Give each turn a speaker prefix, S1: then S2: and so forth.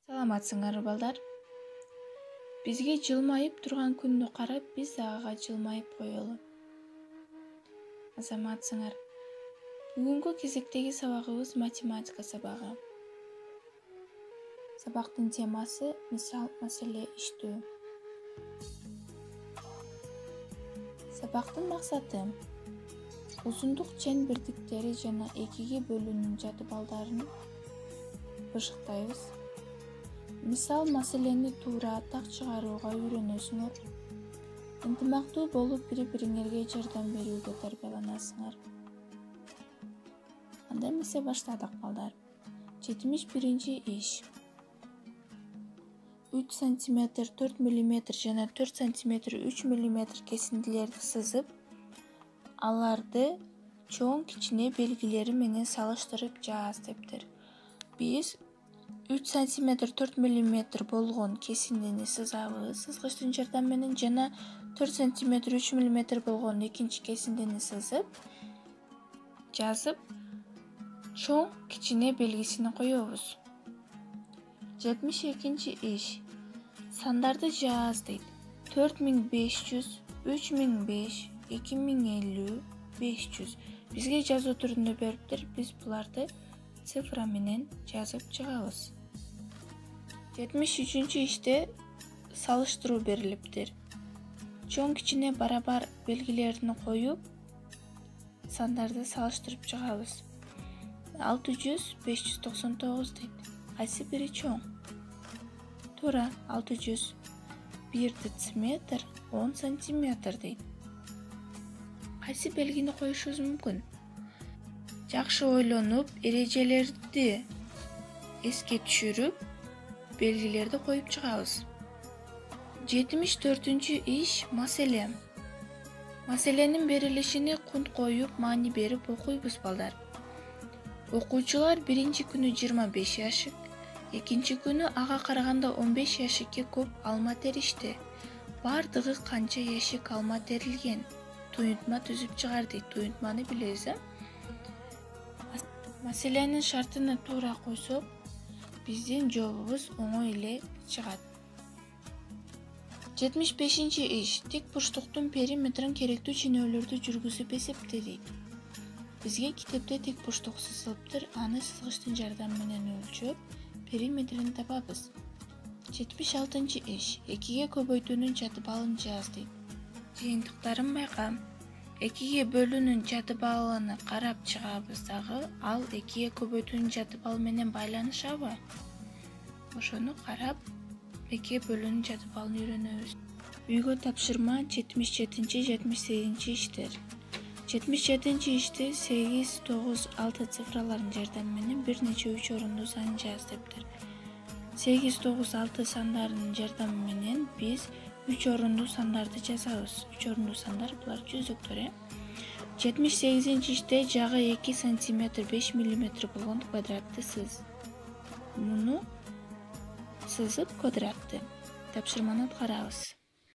S1: Саламатсыңарбы балдар? Бизге жылмайып турган күндү карап, биз ага жылмайып коелу. Азаматсыңар. Бүгүнкү кезектеги сабагыбыз математика сабагы. Сабактын темасы мисал маселе иштөө. Сабактын максаты узундук чен бирдиктери жана экиге бөлүүнүн жадыбалдарын бышыктайбыз. Мисал маселени туура так чыгарууга үйрөнөсүңөр. Ынтымактуу болуп бири-бириңерге жардам берүүгө тарбияланасыңар. Анда эмесе баштадык балдар. 71 иш. 3 см 4 мм жана 4 см 3 мм кесиндилерди сызып, аларды чоң кичине белгилери менен салыштырып жааз дептир. Биз 3 см 4 мм болгон кесиндини сызабыз сызгычтын жардамы менен жана 4 см 3 мм болгон экинчи кесиндини сызып, жазып, чоң кичине белгисин коебуз. 72 иш. Сандарды жааз дейт. 4500, 3005, 2050, 500. Бизге жазуу түрүндө бериптир. Биз буларды цифра менен жазып чыгабыз. 73 иште салыштыруу берилиптир. Чоң кичине барабар белгилерин коюп, сандарды салыштырып чыгабыз. 600, 599 дейт. Кайсы бири чоң? Туура, 600. 1 дециметр 10 сантиметр дейт. Кайсы белгини коюшубуз мүмкүн? Жакшы ойлонуп, эрежелерди эске түшүрүп, белгилерди коюп чыгабыз. 74 иш маселе. Маселенин берилишине кунт коюп, маани берип окуйбуз балдар. Окуучулар биринчи күнү 25 яшык, экинчи күнү ага караганда 15 яшыкке көп алма теришти. Бардыгы канча яшик алма терилген? Туюнтма түзүп чыгар дейт. Туюнтманы билебиз, Маселенин шартына туура койсок, биздин жообубуз оңой эле чыгат. 75 иш. Тик бурчтуктун периметрин керектүү ченөөлөрдү жүргүзүп эсепте дейт. Бизге китепте тик бурчтук сызылыптыр, аны сызгычтын жардамы менен өлчөп, периметрин табабыз. 76 иш. Экиге көбөйтүүнүн жадыбалын жааз дейт. Жыйынтыктарын байка. Экиге бөлүүнүн жадыбалын карап чыгабыз дагы, ал экиге көбөйтүүнүн жадыбалы менен байланышабы? Ошону карап, экиге бөлүүнүн жадыбалын үйрөнөбүз. Үйгө тапшырма 77-78 иштер. 77 ишти 8, 9, 6 цифралардын жардамы менен бир нече 3 орондуу сан жааз дептир. 8, 9, 6 сандарынын жардамы менен биз 3 орондуу сандарды жазабыз. 3 орондуу сандар булар жүзүктөр. 78 иште жагы 2 см 5 мм болгон квадратты сыз. Муну сызып квадратты. Тапшырманы аткарабыз.